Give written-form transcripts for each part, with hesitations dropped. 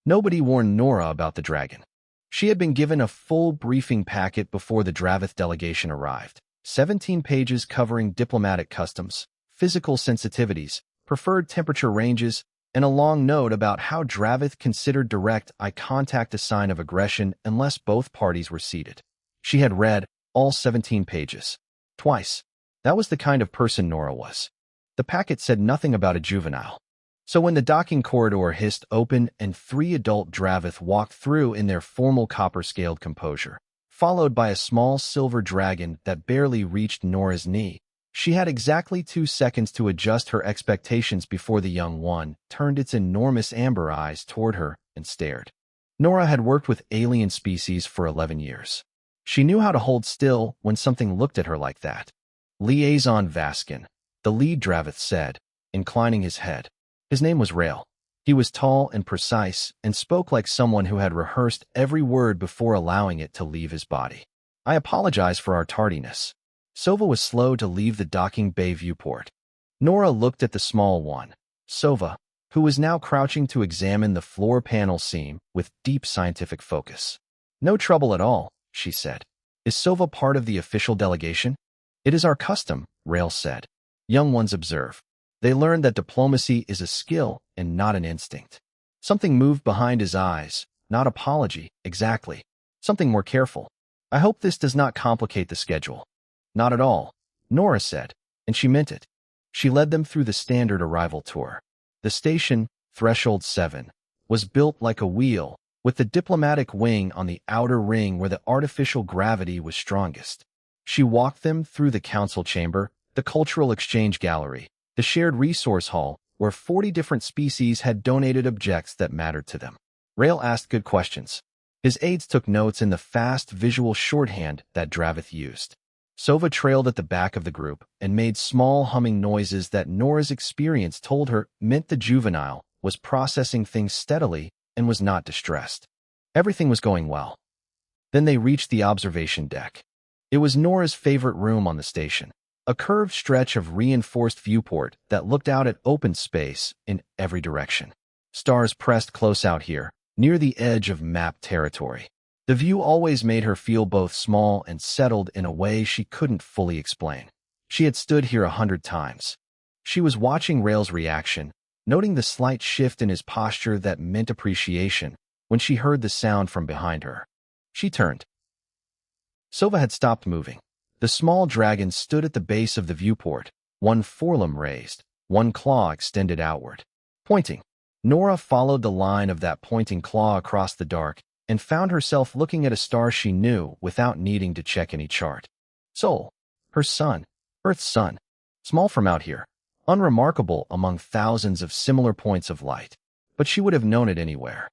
Nobody warned Nora about the dragon. She had been given a full briefing packet before the Dravith delegation arrived. 17 pages covering diplomatic customs, physical sensitivities, preferred temperature ranges, and a long note about how Dravith considered direct eye contact a sign of aggression unless both parties were seated. She had read all 17 pages. Twice. That was the kind of person Nora was. The packet said nothing about a juvenile. So when the docking corridor hissed open and 3 adult Dravith walked through in their formal copper-scaled composure, followed by a small silver dragon that barely reached Nora's knee, she had exactly 2 seconds to adjust her expectations before the young one turned its enormous amber eyes toward her and stared. Nora had worked with alien species for 11 years. She knew how to hold still when something looked at her like that. Liaison Vaskin, the lead Dravith said, inclining his head. His name was Rail. He was tall and precise and spoke like someone who had rehearsed every word before allowing it to leave his body. I apologize for our tardiness. Sova was slow to leave the docking bay viewport. Nora looked at the small one, Sova, who was now crouching to examine the floor panel seam with deep scientific focus. No trouble at all, she said. Is Sova part of the official delegation? It is our custom, Rail said. Young ones observe. They learned that diplomacy is a skill and not an instinct. Something moved behind his eyes, not apology, exactly. Something more careful. I hope this does not complicate the schedule. Not at all, Nora said, and she meant it. She led them through the standard arrival tour. The station, Threshold 7, was built like a wheel, with the diplomatic wing on the outer ring where the artificial gravity was strongest. She walked them through the council chamber, the cultural exchange gallery, the shared resource hall, where 40 different species had donated objects that mattered to them. Rail asked good questions. His aides took notes in the fast visual shorthand that Dravith used. Sova trailed at the back of the group and made small humming noises that Nora's experience told her meant the juvenile was processing things steadily and was not distressed. Everything was going well. Then they reached the observation deck. It was Nora's favorite room on the station. A curved stretch of reinforced viewport that looked out at open space in every direction. Stars pressed close out here, near the edge of mapped territory. The view always made her feel both small and settled in a way she couldn't fully explain. She had stood here 100 times. She was watching Rail's reaction, noting the slight shift in his posture that meant appreciation when she heard the sound from behind her. She turned. Sova had stopped moving. The small dragon stood at the base of the viewport, one forelimb raised, one claw extended outward. Pointing. Nora followed the line of that pointing claw across the dark and found herself looking at a star she knew without needing to check any chart. Sol, her sun, Earth's sun, small from out here, unremarkable among thousands of similar points of light, but she would have known it anywhere.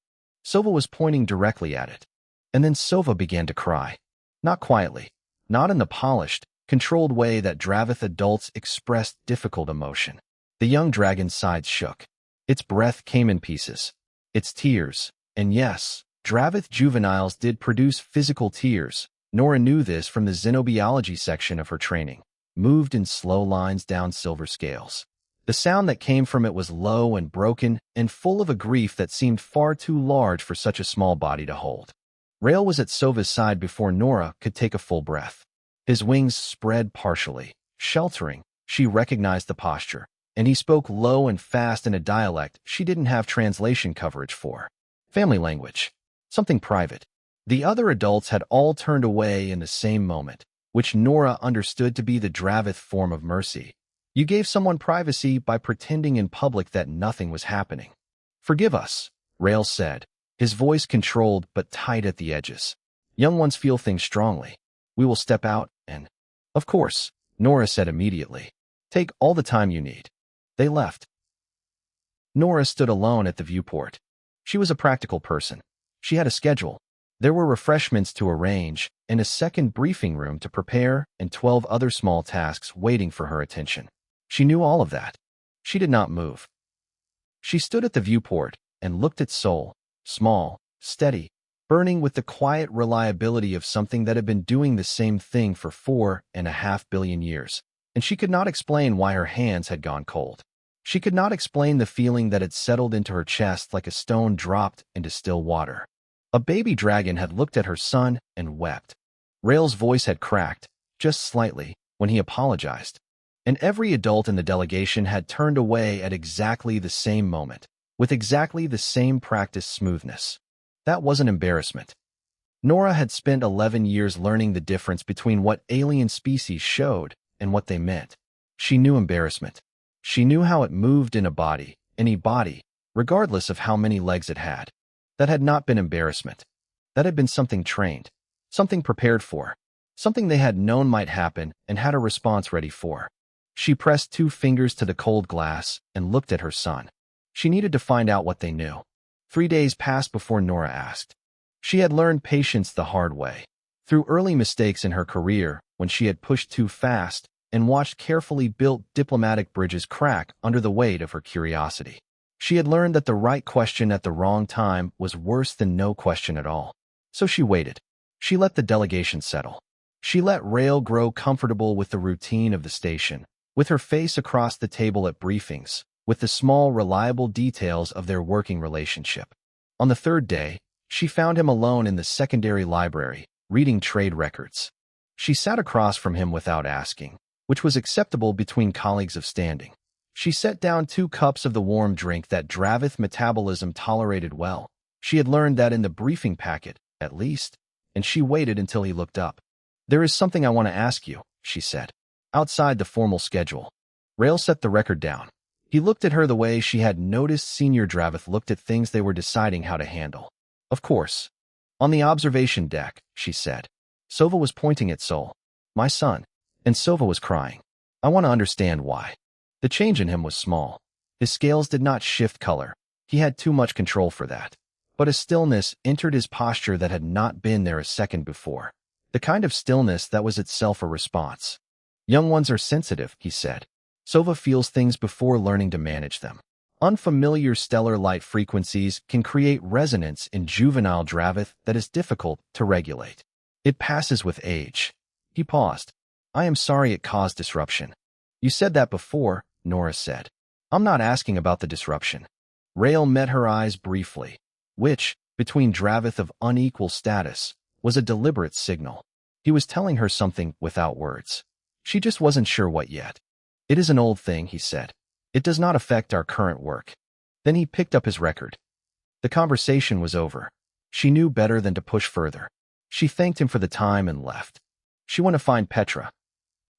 Sova was pointing directly at it. And then Sova began to cry. Not quietly. Not in the polished, controlled way that Dravith adults expressed difficult emotion. The young dragon's sides shook. Its breath came in pieces. Its tears, and yes, Dravith juveniles did produce physical tears. Nora knew this from the xenobiology section of her training, moved in slow lines down silver scales. The sound that came from it was low and broken and full of a grief that seemed far too large for such a small body to hold. Rail was at Sova's side before Nora could take a full breath. His wings spread partially, sheltering. She recognized the posture, and he spoke low and fast in a dialect she didn't have translation coverage for. Family language. Something private. The other adults had all turned away in the same moment, which Nora understood to be the Dravith form of mercy. You gave someone privacy by pretending in public that nothing was happening. Forgive us, Rail said, his voice controlled but tight at the edges. Young ones feel things strongly. We will step out and... Of course, Nora said immediately. Take all the time you need. They left. Nora stood alone at the viewport. She was a practical person. She had a schedule. There were refreshments to arrange, and a second briefing room to prepare, and 12 other small tasks waiting for her attention. She knew all of that. She did not move. She stood at the viewport and looked at Sol, small, steady, burning with the quiet reliability of something that had been doing the same thing for 4.5 billion years, and she could not explain why her hands had gone cold. She could not explain the feeling that had settled into her chest like a stone dropped into still water. A baby dragon had looked at her son and wept. Rael's voice had cracked, just slightly, when he apologized. And every adult in the delegation had turned away at exactly the same moment, with exactly the same practiced smoothness. That wasn't embarrassment. Nora had spent 11 years learning the difference between what alien species showed and what they meant. She knew embarrassment. She knew how it moved in a body, any body, regardless of how many legs it had. That had not been embarrassment. That had been something trained, something prepared for, something they had known might happen and had a response ready for. She pressed 2 fingers to the cold glass and looked at her son. She needed to find out what they knew. 3 days passed before Nora asked. She had learned patience the hard way, through early mistakes in her career when she had pushed too fast and watched carefully built diplomatic bridges crack under the weight of her curiosity. She had learned that the right question at the wrong time was worse than no question at all. So she waited. She let the delegation settle. She let Rael grow comfortable with the routine of the station, with her face across the table at briefings, with the small, reliable details of their working relationship. On the 3rd day, she found him alone in the secondary library, reading trade records. She sat across from him without asking, which was acceptable between colleagues of standing. She set down 2 cups of the warm drink that Dravith metabolism tolerated well. She had learned that in the briefing packet, at least, and she waited until he looked up. "There is something I want to ask you," she said. "Outside the formal schedule." Rael set the record down. He looked at her the way she had noticed Senior Dravith looked at things they were deciding how to handle. "Of course." "On the observation deck," she said. Sova was pointing at Sol. "My son." And Sova was crying. "I want to understand why." The change in him was small. His scales did not shift color. He had too much control for that. But a stillness entered his posture that had not been there a second before. The kind of stillness that was itself a response. "Young ones are sensitive," he said. "Sova feels things before learning to manage them. Unfamiliar stellar light frequencies can create resonance in juvenile Dravith that is difficult to regulate. It passes with age." He paused. "I am sorry it caused disruption." "You said that before," Nora said. "I'm not asking about the disruption." Rael met her eyes briefly, which, between Dravith of unequal status, was a deliberate signal. He was telling her something without words. She just wasn't sure what yet. "It is an old thing," he said. "It does not affect our current work." Then he picked up his record. The conversation was over. She knew better than to push further. She thanked him for the time and left. She went to find Petra.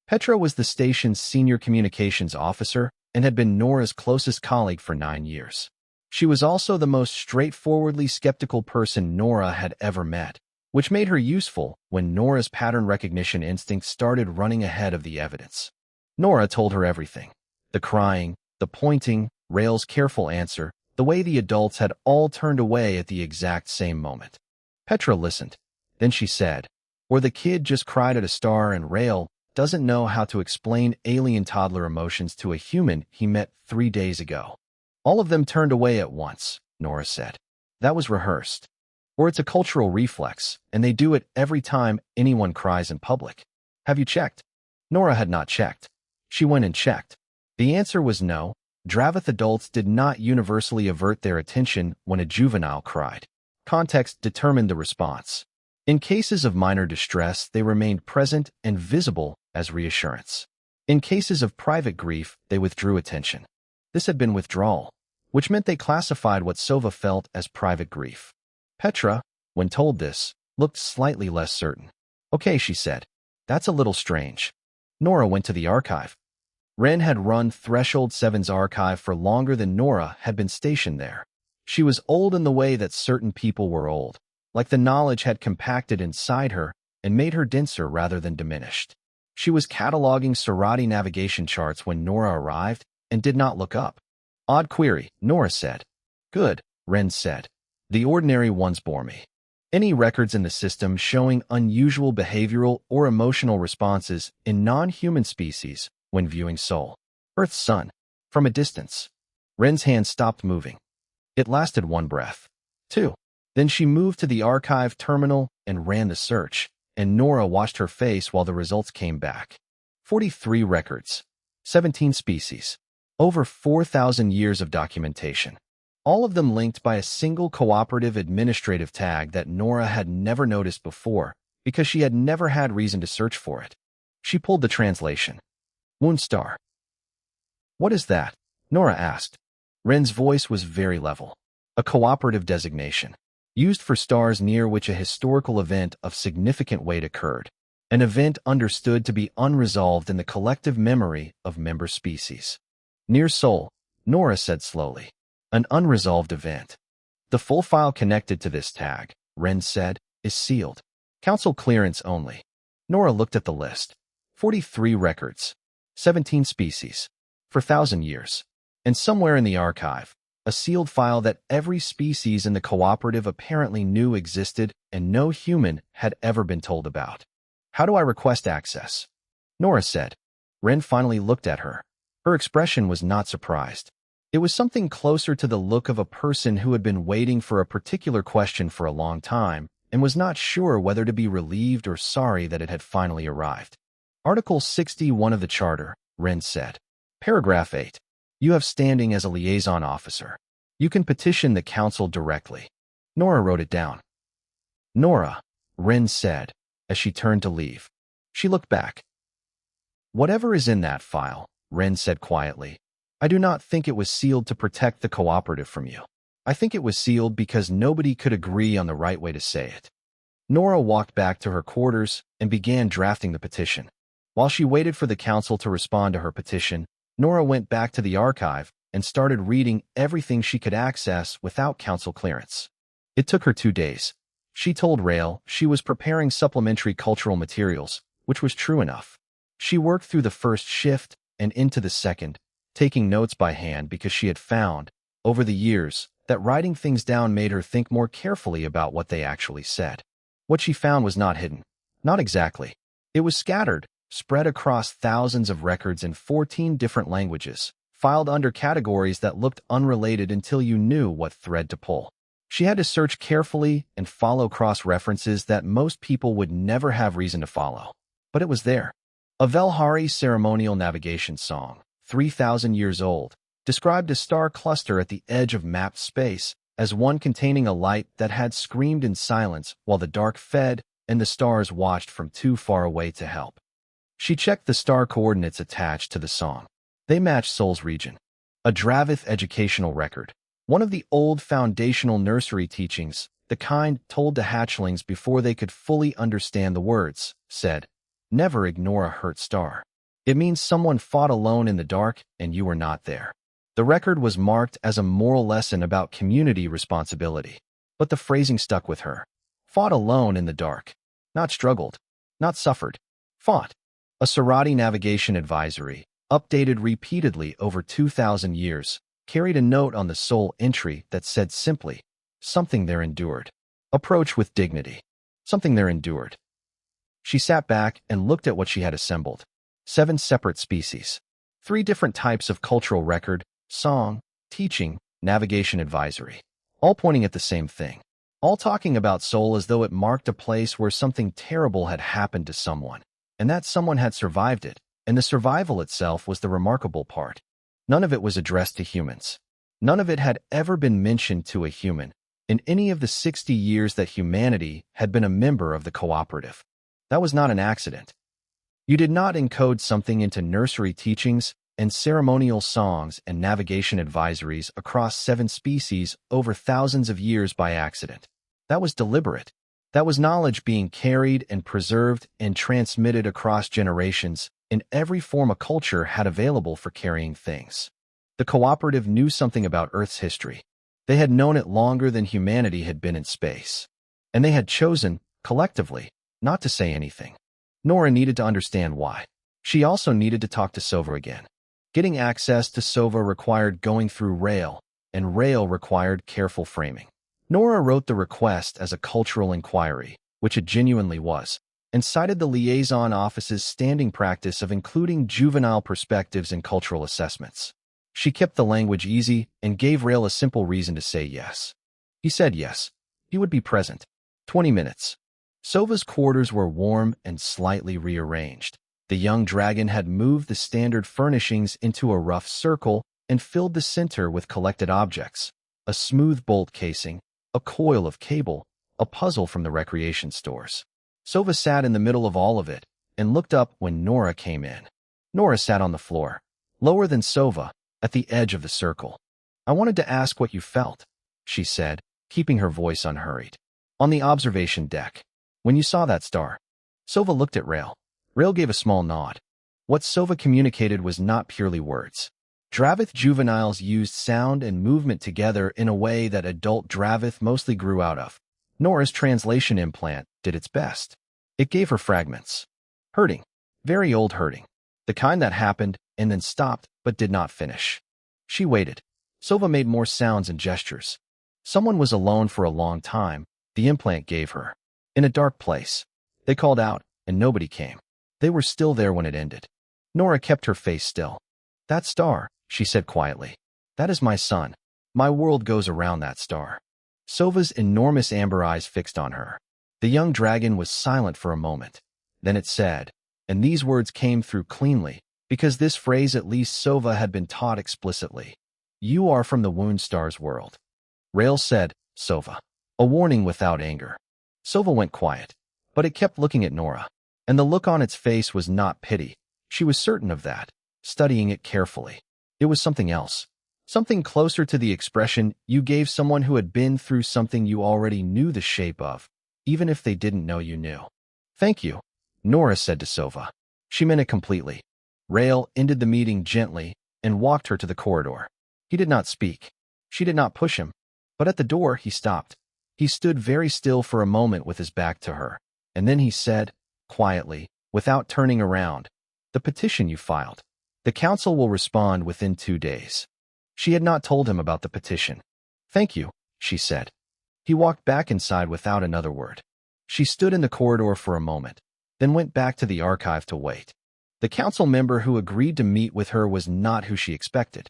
Petra was the station's senior communications officer and had been Nora's closest colleague for 9 years. She was also the most straightforwardly skeptical person Nora had ever met, which made her useful when Nora's pattern recognition instinct started running ahead of the evidence. Nora told her everything. The crying, the pointing, Rael's careful answer, the way the adults had all turned away at the exact same moment. Petra listened. Then she said, "Or the kid just cried at a star and Rael doesn't know how to explain alien toddler emotions to a human he met 3 days ago." "All of them turned away at once," Nora said. "That was rehearsed. Or it's a cultural reflex, and they do it every time anyone cries in public." "Have you checked?" Nora had not checked. She went and checked. The answer was no. Dravith adults did not universally avert their attention when a juvenile cried. Context determined the response. In cases of minor distress, they remained present and visible as reassurance. In cases of private grief, they withdrew attention. This had been withdrawal, which meant they classified what Sova felt as private grief. Petra, when told this, looked slightly less certain. "Okay," she said. "That's a little strange." Nora went to the archive. Ren had run Threshold 7's archive for longer than Nora had been stationed there. She was old in the way that certain people were old, like the knowledge had compacted inside her and made her denser rather than diminished. She was cataloging Serati navigation charts when Nora arrived and did not look up. "Odd query," Nora said. "Good," Ren said. "The ordinary ones bore me. Any records in the system showing unusual behavioral or emotional responses in non-human species when viewing Sol, Earth's sun, from a distance." Ren's hand stopped moving. It lasted 1 breath. 2. Then she moved to the archive terminal and ran the search, and Nora watched her face while the results came back. 43 records. 17 species. Over 4,000 years of documentation. All of them linked by a single cooperative administrative tag that Nora had never noticed before because she had never had reason to search for it. She pulled the translation. Woonstar. What is that? Nora asked. Ren's voice was very level. A cooperative designation, used for stars near which a historical event of significant weight occurred, an event understood to be unresolved in the collective memory of member species. Near Sol, Nora said slowly. An unresolved event. The full file connected to this tag, Ren said, is sealed. Council clearance only. Nora looked at the list. 43 records. 17 species. For 1,000 years. And somewhere in the archive, a sealed file that every species in the cooperative apparently knew existed and no human had ever been told about. How do I request access? Nora said. Ren finally looked at her. Her expression was not surprised. It was something closer to the look of a person who had been waiting for a particular question for a long time and was not sure whether to be relieved or sorry that it had finally arrived. Article 61 of the Charter, Ren said. Paragraph 8. You have standing as a liaison officer. You can petition the council directly. Nora wrote it down. Nora, Ren said, as she turned to leave. She looked back. Whatever is in that file, Ren said quietly, I do not think it was sealed to protect the cooperative from you. I think it was sealed because nobody could agree on the right way to say it. Nora walked back to her quarters and began drafting the petition. While she waited for the council to respond to her petition, Nora went back to the archive and started reading everything she could access without council clearance. It took her 2 days. She told Rail she was preparing supplementary cultural materials, which was true enough. She worked through the first shift and into the second, taking notes by hand because she had found, over the years, that writing things down made her think more carefully about what they actually said. What she found was not hidden. Not exactly. It was scattered, spread across thousands of records in 14 different languages, filed under categories that looked unrelated until you knew what thread to pull. She had to search carefully and follow cross-references that most people would never have reason to follow. But it was there. A Velhari ceremonial navigation song, 3,000 years old, described a star cluster at the edge of mapped space as one containing a light that had screamed in silence while the dark fed and the stars watched from too far away to help. She checked the star coordinates attached to the song. They matched Sol's region. A Dravith educational record, one of the old foundational nursery teachings, the kind told to hatchlings before they could fully understand the words, said, never ignore a hurt star. It means someone fought alone in the dark and you were not there. The record was marked as a moral lesson about community responsibility. But the phrasing stuck with her. Fought alone in the dark. Not struggled. Not suffered. Fought. A Sarati navigation advisory, updated repeatedly over 2,000 years, carried a note on the Sol entry that said simply, something there endured. Approach with dignity. Something there endured. She sat back and looked at what she had assembled. 7 separate species. 3 different types of cultural record, song, teaching, navigation advisory. All pointing at the same thing. All talking about Sol as though it marked a place where something terrible had happened to someone, and that someone had survived it, and the survival itself was the remarkable part. None of it was addressed to humans. None of it had ever been mentioned to a human in any of the 60 years that humanity had been a member of the cooperative. That was not an accident. You did not encode something into nursery teachings and ceremonial songs and navigation advisories across 7 species over thousands of years by accident. That was deliberate. That was knowledge being carried and preserved and transmitted across generations in every form a culture had available for carrying things. The cooperative knew something about Earth's history. They had known it longer than humanity had been in space. And they had chosen, collectively, not to say anything. Nora needed to understand why. She also needed to talk to Sova again. Getting access to Sova required going through Rail, and Rail required careful framing. Nora wrote the request as a cultural inquiry, which it genuinely was, and cited the liaison office's standing practice of including juvenile perspectives in cultural assessments. She kept the language easy and gave Rail a simple reason to say yes. He said yes. He would be present. 20 minutes. Sova's quarters were warm and slightly rearranged. The young dragon had moved the standard furnishings into a rough circle and filled the center with collected objects: a smooth bolt casing, a coil of cable, a puzzle from the recreation stores. Sova sat in the middle of all of it and looked up when Nora came in. Nora sat on the floor, lower than Sova, at the edge of the circle. "I wanted to ask what you felt," she said, keeping her voice unhurried. "On the observation deck, when you saw that star." Sova looked at Rail. Rail gave a small nod. What Sova communicated was not purely words. Dravith juveniles used sound and movement together in a way that adult Dravith mostly grew out of. Nora's translation implant did its best. It gave her fragments. Hurting. Very old hurting. The kind that happened and then stopped but did not finish. She waited. Sova made more sounds and gestures. Someone was alone for a long time, the implant gave her. In a dark place. They called out, and nobody came. They were still there when it ended. Nora kept her face still. "That star," she said quietly. "That is my son. My world goes around that star." Sova's enormous amber eyes fixed on her. The young dragon was silent for a moment. Then it said, and these words came through cleanly, because this phrase at least Sova had been taught explicitly. "You are from the Wound Star's world." Rail said, "Sova." A warning without anger. Sova went quiet, but it kept looking at Nora, and the look on its face was not pity. She was certain of that, studying it carefully. It was something else. Something closer to the expression you gave someone who had been through something you already knew the shape of, even if they didn't know you knew. "Thank you," Nora said to Sova. She meant it completely. Rail ended the meeting gently and walked her to the corridor. He did not speak. She did not push him. But at the door, he stopped. He stood very still for a moment with his back to her, and then he said, quietly, without turning around, "The petition you filed. The council will respond within 2 days." She had not told him about the petition. "Thank you," she said. He walked back inside without another word. She stood in the corridor for a moment, then went back to the archive to wait. The council member who agreed to meet with her was not who she expected.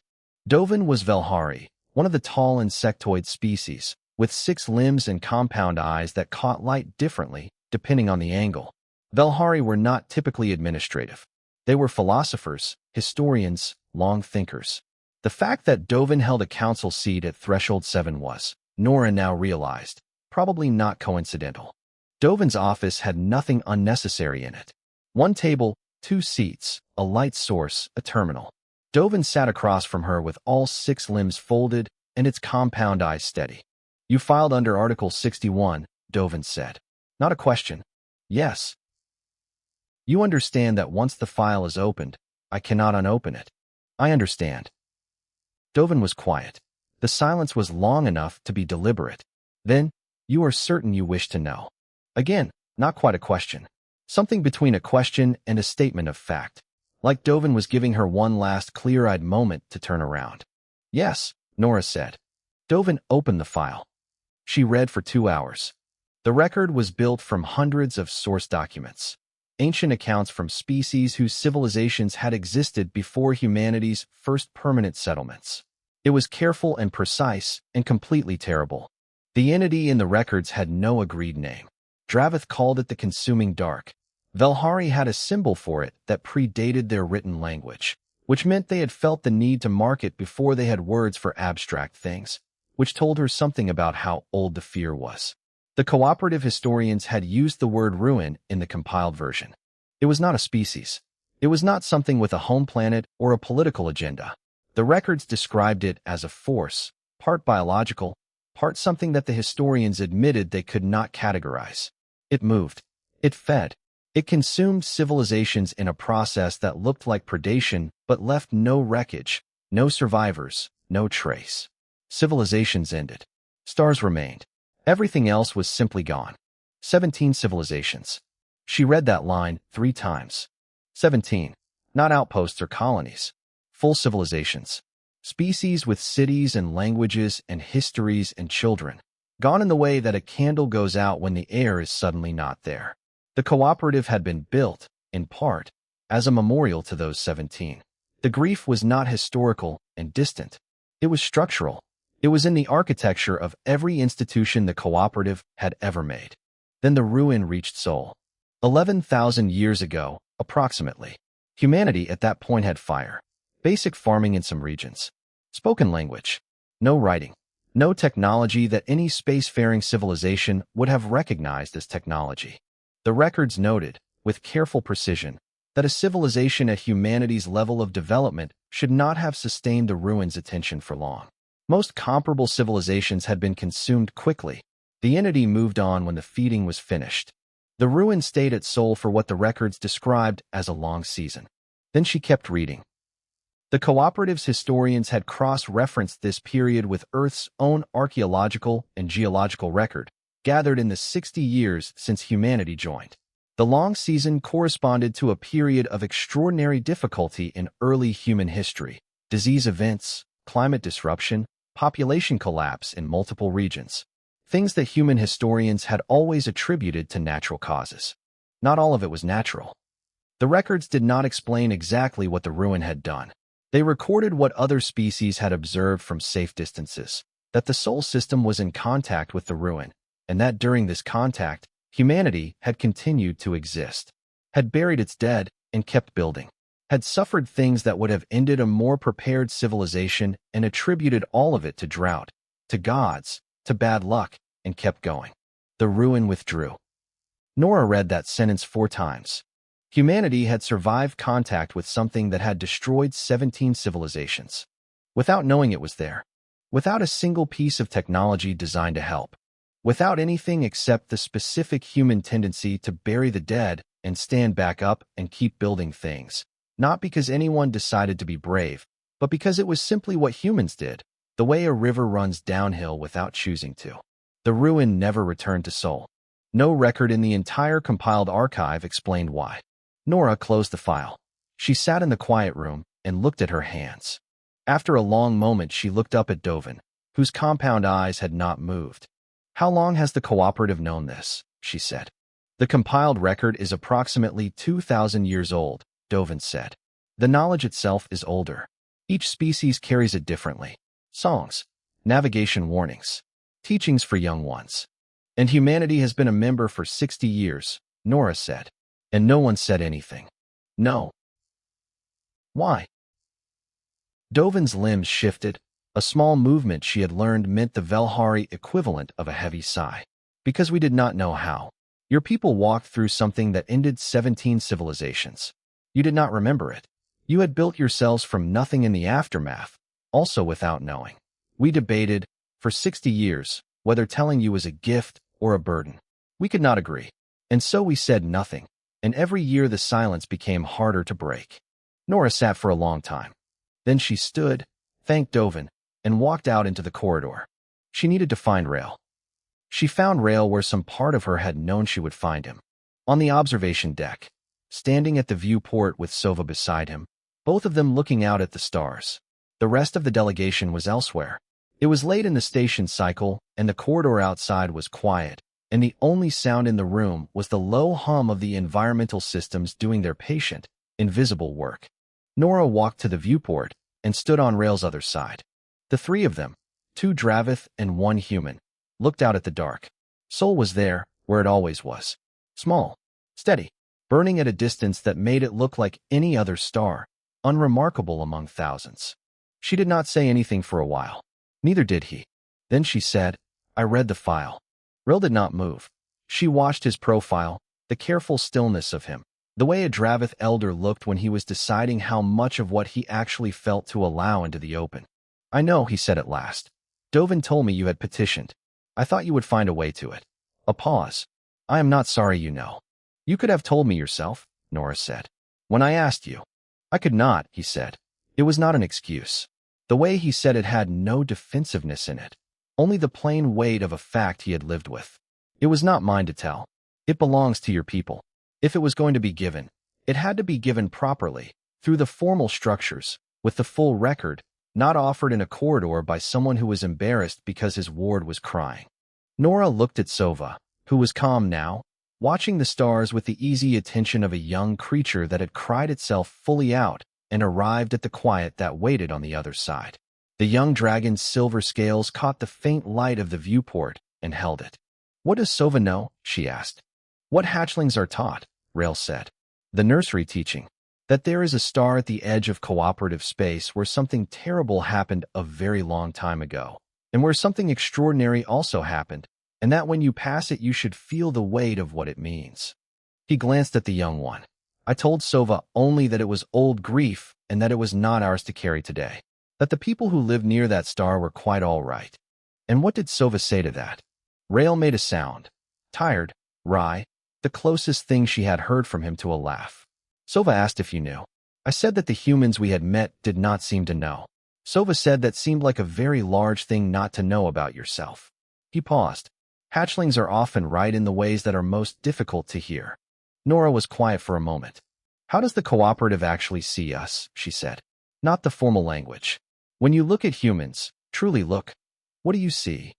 Dovin was Velhari, one of the tall insectoid species, with 6 limbs and compound eyes that caught light differently, depending on the angle. Velhari were not typically administrative. They were philosophers, historians, long thinkers. The fact that Dovin held a council seat at Threshold 7 was, Nora now realized, probably not coincidental. Dovin's office had nothing unnecessary in it. 1 table, 2 seats, a light source, a terminal. Dovin sat across from her with all 6 limbs folded and its compound eyes steady. "You filed under Article 61, Dovin said. "Not a question." "Yes." "You understand that once the file is opened, I cannot unopen it." "I understand." Dovin was quiet. The silence was long enough to be deliberate. Then, "You are certain you wish to know?" Again, not quite a question. Something between a question and a statement of fact. Like Dovin was giving her one last clear-eyed moment to turn around. "Yes," Nora said. Dovin opened the file. She read for 2 hours. The record was built from hundreds of source documents. Ancient accounts from species whose civilizations had existed before humanity's first permanent settlements. It was careful and precise and completely terrible. The entity in the records had no agreed name. Dravith called it the Consuming Dark. Velhari had a symbol for it that predated their written language, which meant they had felt the need to mark it before they had words for abstract things, which told her something about how old the fear was. The cooperative historians had used the word ruin in the compiled version. It was not a species. It was not something with a home planet or a political agenda. The records described it as a force, part biological, part something that the historians admitted they could not categorize. It moved. It fed. It consumed civilizations in a process that looked like predation but left no wreckage, no survivors, no trace. Civilizations ended. Stars remained. Everything else was simply gone. 17 civilizations. She read that line 3 times. 17. Not outposts or colonies. Full civilizations. Species with cities and languages and histories and children. Gone in the way that a candle goes out when the air is suddenly not there. The cooperative had been built, in part, as a memorial to those 17. The grief was not historical and distant. It was structural. It was in the architecture of every institution the cooperative had ever made. Then the ruin reached Sol. 11,000 years ago, approximately. Humanity at that point had fire, basic farming in some regions, Spoken language. No writing. No technology that any spacefaring civilization would have recognized as technology. The records noted, with careful precision, that a civilization at humanity's level of development should not have sustained the ruins' attention for long. Most comparable civilizations had been consumed quickly. The entity moved on when the feeding was finished. The ruin stayed at Sol for what the records described as a long season. Then she kept reading. The cooperative's historians had cross-referenced this period with Earth's own archaeological and geological record, gathered in the 60 years since humanity joined. The long season corresponded to a period of extraordinary difficulty in early human history: disease events, climate disruption, population collapse in multiple regions. Things that human historians had always attributed to natural causes. Not all of it was natural. The records did not explain exactly what the ruin had done. They recorded what other species had observed from safe distances, that the Sol system was in contact with the ruin, and that during this contact, humanity had continued to exist, had buried its dead and kept building, had suffered things that would have ended a more prepared civilization and attributed all of it to drought, to gods, to bad luck, and kept going. The ruin withdrew. Nora read that sentence 4 times. Humanity had survived contact with something that had destroyed 17 civilizations. Without knowing it was there. Without a single piece of technology designed to help. Without anything except the specific human tendency to bury the dead and stand back up and keep building things. Not because anyone decided to be brave, but because it was simply what humans did, the way a river runs downhill without choosing to. The ruin never returned to Sol. No record in the entire compiled archive explained why. Nora closed the file. She sat in the quiet room and looked at her hands. After a long moment, she looked up at Dovin, whose compound eyes had not moved. "How long has the cooperative known this?" she said. "The compiled record is approximately 2,000 years old," Dovin said. "The knowledge itself is older. Each species carries it differently. Songs, navigation warnings, teachings for young ones. And humanity has been a member for 60 years, Nora said. And no one said anything. No. Why? Dovin's limbs shifted. A small movement she had learned meant the Velhari equivalent of a heavy sigh. Because we did not know how. Your people walked through something that ended 17 civilizations. You did not remember it. You had built yourselves from nothing in the aftermath, also without knowing. We debated, for 60 years, whether telling you was a gift or a burden. We could not agree. And so we said nothing. And every year the silence became harder to break. Nora sat for a long time. Then she stood, thanked Dovin, and walked out into the corridor. She needed to find Rail. She found Rail where some part of her had known she would find him. On the observation deck, standing at the viewport with Sova beside him, both of them looking out at the stars. The rest of the delegation was elsewhere. It was late in the station cycle, and the corridor outside was quiet. And the only sound in the room was the low hum of the environmental systems doing their patient, invisible work. Nora walked to the viewport and stood on Rail's other side. The 3 of them, 2 Dravith and 1 human, looked out at the dark. Sol was there, where it always was. Small, steady, burning at a distance that made it look like any other star, unremarkable among thousands. She did not say anything for a while. Neither did he. Then she said, "I read the file." Rail did not move. She watched his profile, the careful stillness of him, the way a Dravith elder looked when he was deciding how much of what he actually felt to allow into the open. "I know," he said at last. "Dovin told me you had petitioned. I thought you would find a way to it." A pause. "I am not sorry, you know." "You could have told me yourself," Nora said. "When I asked you." "I could not," he said. It was not an excuse. The way he said it had no defensiveness in it. Only the plain weight of a fact he had lived with. "It was not mine to tell. It belongs to your people. If it was going to be given, it had to be given properly, through the formal structures, with the full record, not offered in a corridor by someone who was embarrassed because his ward was crying." Nora looked at Sova, who was calm now, watching the stars with the easy attention of a young creature that had cried itself fully out and arrived at the quiet that waited on the other side. The young dragon's silver scales caught the faint light of the viewport and held it. "What does Sova know?" she asked. "What hatchlings are taught," Rail said. "The nursery teaching. That there is a star at the edge of cooperative space where something terrible happened a very long time ago, and where something extraordinary also happened, and that when you pass it you should feel the weight of what it means. He glanced at the young one. I told Sova only that it was old grief and that it was not ours to carry today. That the people who lived near that star were quite all right. And what did Sova say to that? Rael made a sound. Tired, wry, the closest thing she had heard from him to a laugh. Sova asked if you knew. I said that the humans we had met did not seem to know. Sova said that seemed like a very large thing not to know about yourself. He paused. Hatchlings are often right in the ways that are most difficult to hear. Nora was quiet for a moment. How does the cooperative actually see us? She said. Not the formal language. When you look at humans, truly look, what do you see?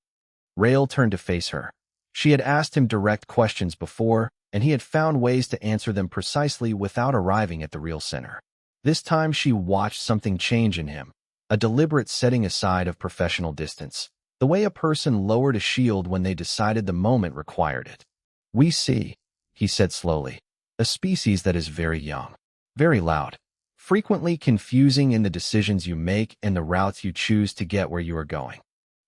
Rael turned to face her. She had asked him direct questions before, and he had found ways to answer them precisely without arriving at the real center. This time she watched something change in him, a deliberate setting aside of professional distance, the way a person lowered a shield when they decided the moment required it. We see, he said slowly, a species that is very young, very loud, frequently confusing in the decisions you make and the routes you choose to get where you are going.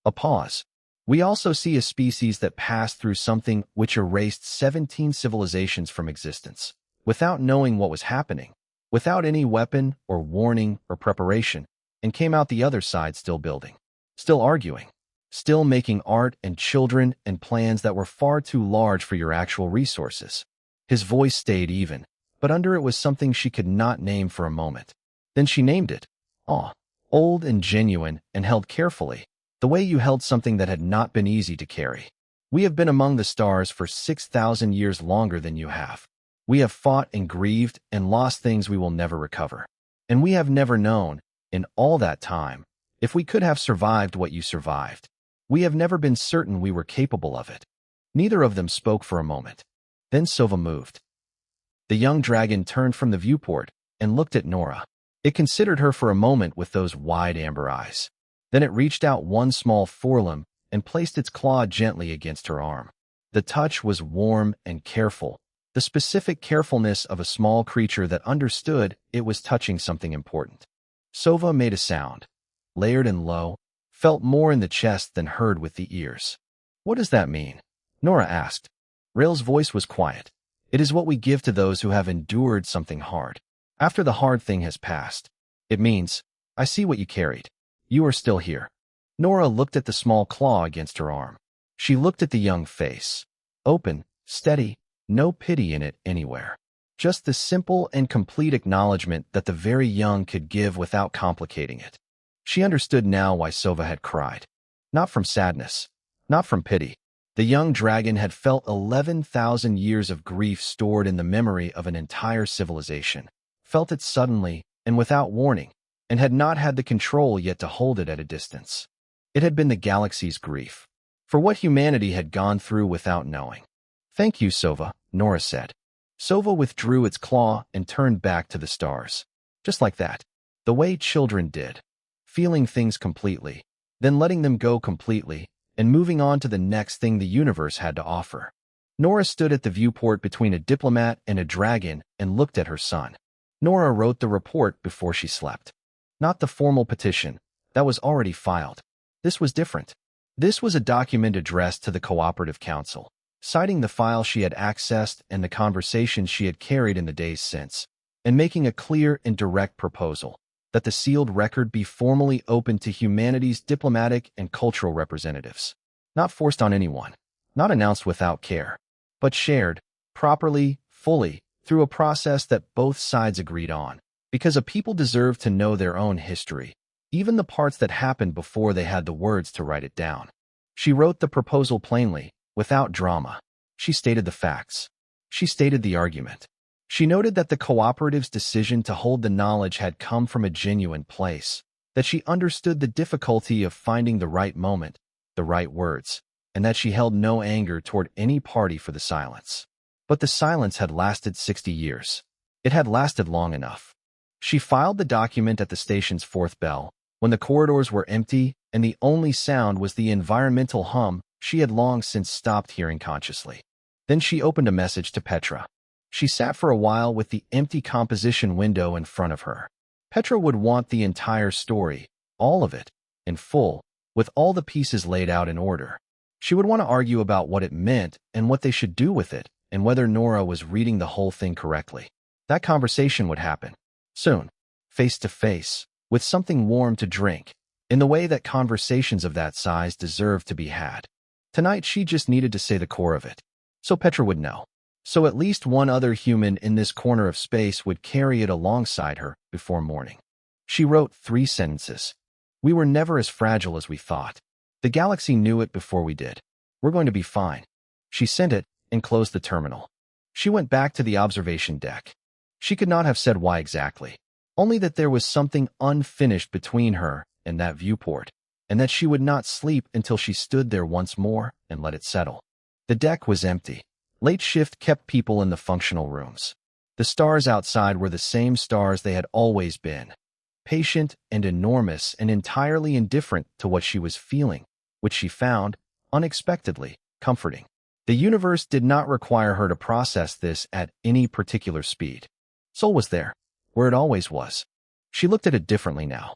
A pause. We also see a species that passed through something which erased 17 civilizations from existence, without knowing what was happening, without any weapon or warning or preparation, and came out the other side still building, still arguing, still making art and children and plans that were far too large for your actual resources. His voice stayed even, but under it was something she could not name for a moment. Then she named it. Awe. Old and genuine and held carefully, the way you held something that had not been easy to carry. We have been among the stars for 6,000 years longer than you have. We have fought and grieved and lost things we will never recover. And we have never known, in all that time, if we could have survived what you survived. We have never been certain we were capable of it. Neither of them spoke for a moment. Then Sova moved. The young dragon turned from the viewport and looked at Nora. It considered her for a moment with those wide amber eyes. Then it reached out one small forelimb and placed its claw gently against her arm. The touch was warm and careful, the specific carefulness of a small creature that understood it was touching something important. Sova made a sound, layered and low, felt more in the chest than heard with the ears. What does that mean? Nora asked. Rael's voice was quiet. It is what we give to those who have endured something hard. After the hard thing has passed. It means, I see what you carried. You are still here. Nora looked at the small claw against her arm. She looked at the young face. Open, steady, no pity in it anywhere. Just the simple and complete acknowledgement that the very young could give without complicating it. She understood now why Sova had cried. Not from sadness. Not from pity. The young dragon had felt 11,000 years of grief stored in the memory of an entire civilization, felt it suddenly and without warning, and had not had the control yet to hold it at a distance. It had been the galaxy's grief, for what humanity had gone through without knowing. Thank you, Sova, Nora said. Sova withdrew its claw and turned back to the stars. Just like that, the way children did, feeling things completely, then letting them go completely, and moving on to the next thing the universe had to offer. Nora stood at the viewport between a diplomat and a dragon and looked at her son. Nora wrote the report before she slept. Not the formal petition. That was already filed. This was different. This was a document addressed to the Cooperative Council, citing the file she had accessed and the conversations she had carried in the days since, and making a clear and direct proposal that the sealed record be formally opened to humanity's diplomatic and cultural representatives. Not forced on anyone, not announced without care, but shared, properly, fully, through a process that both sides agreed on, because a people deserve to know their own history, even the parts that happened before they had the words to write it down. She wrote the proposal plainly, without drama. She stated the facts. She stated the argument. She noted that the cooperative's decision to hold the knowledge had come from a genuine place, that she understood the difficulty of finding the right moment, the right words, and that she held no anger toward any party for the silence. But the silence had lasted 60 years. It had lasted long enough. She filed the document at the station's fourth bell, when the corridors were empty and the only sound was the environmental hum she had long since stopped hearing consciously. Then she opened a message to Petra. She sat for a while with the empty composition window in front of her. Petra would want the entire story, all of it, in full, with all the pieces laid out in order. She would want to argue about what it meant and what they should do with it, and whether Nora was reading the whole thing correctly. That conversation would happen, soon, face to face, with something warm to drink, in the way that conversations of that size deserve to be had. Tonight she just needed to say the core of it, so Petra would know. So at least one other human in this corner of space would carry it alongside her before morning. She wrote 3 sentences. We were never as fragile as we thought. The galaxy knew it before we did. We're going to be fine. She sent it and closed the terminal. She went back to the observation deck. She could not have said why exactly, only that there was something unfinished between her and that viewport, and that she would not sleep until she stood there once more and let it settle. The deck was empty. Late shift kept people in the functional rooms. The stars outside were the same stars they had always been, patient and enormous and entirely indifferent to what she was feeling, which she found, unexpectedly, comforting. The universe did not require her to process this at any particular speed. Soul was there, where it always was. She looked at it differently now.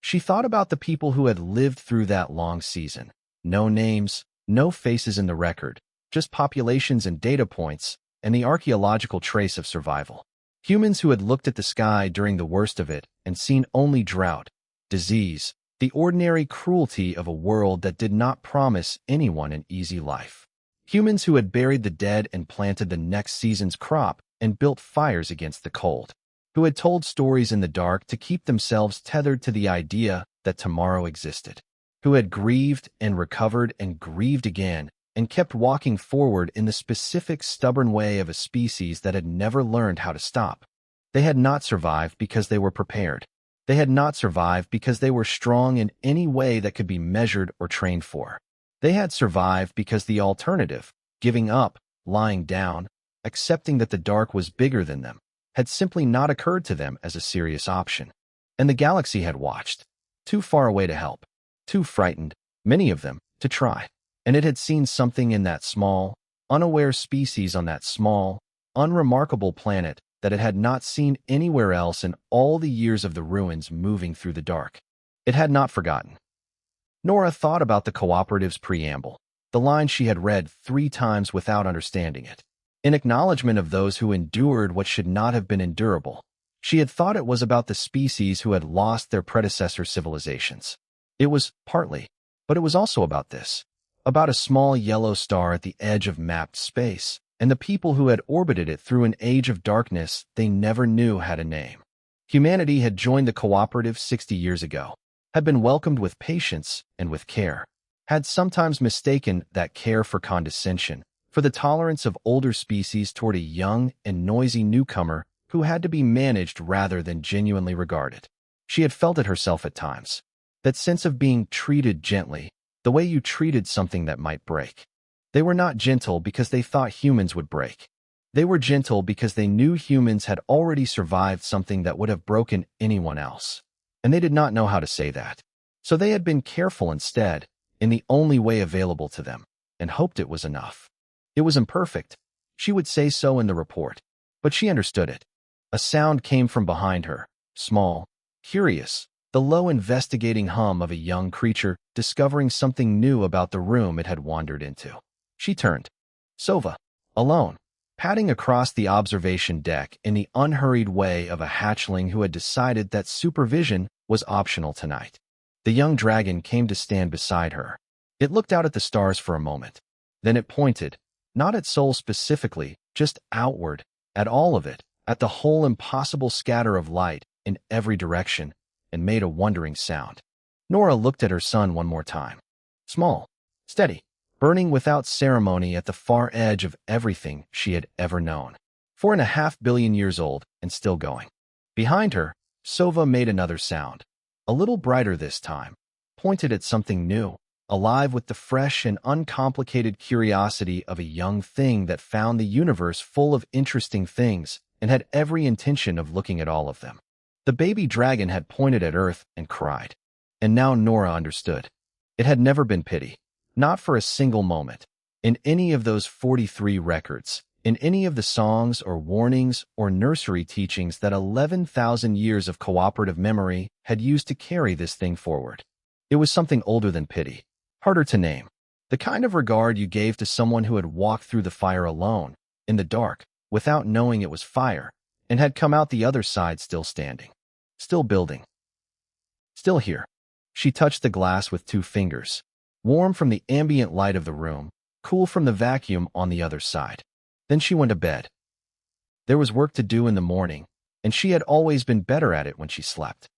She thought about the people who had lived through that long season. No names, no faces in the record, just populations and data points, and the archaeological trace of survival. Humans who had looked at the sky during the worst of it and seen only drought, disease, the ordinary cruelty of a world that did not promise anyone an easy life. Humans who had buried the dead and planted the next season's crop and built fires against the cold. Who had told stories in the dark to keep themselves tethered to the idea that tomorrow existed. Who had grieved and recovered and grieved again, and kept walking forward in the specific stubborn way of a species that had never learned how to stop. They had not survived because they were prepared. They had not survived because they were strong in any way that could be measured or trained for. They had survived because the alternative, giving up, lying down, accepting that the dark was bigger than them, had simply not occurred to them as a serious option. And the galaxy had watched, too far away to help, too frightened, many of them, to try. And it had seen something in that small, unaware species on that small, unremarkable planet that it had not seen anywhere else in all the years of the ruins moving through the dark. It had not forgotten. Nora thought about the cooperative's preamble, the line she had read 3 times without understanding it. In acknowledgement of those who endured what should not have been endurable, she had thought it was about the species who had lost their predecessor civilizations. It was partly, but it was also about this. About a small yellow star at the edge of mapped space, and the people who had orbited it through an age of darkness they never knew had a name. Humanity had joined the cooperative 60 years ago, had been welcomed with patience and with care, had sometimes mistaken that care for condescension, for the tolerance of older species toward a young and noisy newcomer who had to be managed rather than genuinely regarded. She had felt it herself at times, that sense of being treated gently, the way you treated something that might break. They were not gentle because they thought humans would break. They were gentle because they knew humans had already survived something that would have broken anyone else. And they did not know how to say that. So they had been careful instead, in the only way available to them, and hoped it was enough. It was imperfect. She would say so in the report. But she understood it. A sound came from behind her, small, curious, the low investigating hum of a young creature discovering something new about the room it had wandered into. She turned. Sova, alone, padding across the observation deck in the unhurried way of a hatchling who had decided that supervision was optional tonight. The young dragon came to stand beside her. It looked out at the stars for a moment. Then it pointed, not at Sol specifically, just outward, at all of it, at the whole impossible scatter of light in every direction, and made a wondering sound. Nora looked at her son one more time. Small, steady, burning without ceremony at the far edge of everything she had ever known. 4.5 billion years old and still going. Behind her, Sova made another sound, a little brighter this time, pointed at something new, alive with the fresh and uncomplicated curiosity of a young thing that found the universe full of interesting things and had every intention of looking at all of them. The baby dragon had pointed at Earth and cried. And now Nora understood. It had never been pity, not for a single moment. In any of those 43 records, in any of the songs or warnings or nursery teachings that 11,000 years of cooperative memory had used to carry this thing forward. It was something older than pity, harder to name. The kind of regard you gave to someone who had walked through the fire alone, in the dark, without knowing it was fire, and had come out the other side still standing, still building, still here. She touched the glass with 2 fingers, warm from the ambient light of the room, cool from the vacuum on the other side. Then she went to bed. There was work to do in the morning, and she had always been better at it when she slept.